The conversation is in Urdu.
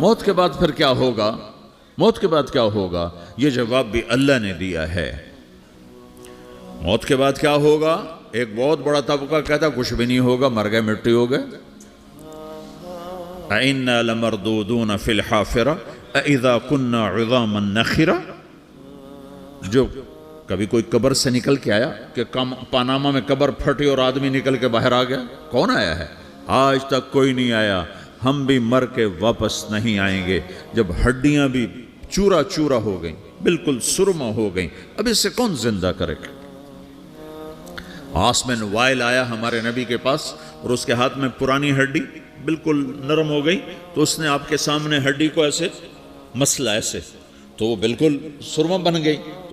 موت کے بعد پھر کیا ہوگا؟ موت کے بعد کیا ہوگا؟ یہ جواب بھی اللہ نے دیا ہے۔ موت کے بعد کیا ہوگا؟ ایک بہت بڑا طبقہ کہتا کچھ بھی نہیں ہوگا، مر گئے، مٹی ہو گئے۔ اِنَّا لَمَرْدُودُونَ فِي الْحَافِرَةِ اَإِذَا كُنَّا عِظَامًا نَخِرَةً۔ جو کبھی کوئی قبر سے نکل کے آیا کہ پاناما میں قبر پھٹی اور آدمی نکل کے باہر آ گیا؟ کون آیا ہے؟ آج تک کوئی نہیں آیا۔ ہم بھی مر کے واپس نہیں آئیں گے۔ جب ہڈیاں بھی چورا چورا ہو گئیں، بالکل سرما ہو گئیں، اب اس سے کون زندہ کرے گا؟ آسمن وائل آیا ہمارے نبی کے پاس اور اس کے ہاتھ میں پرانی ہڈی بالکل نرم ہو گئی، تو اس نے آپ کے سامنے ہڈی کو ایسے مسلا ایسے، تو وہ بالکل سرما بن گئی۔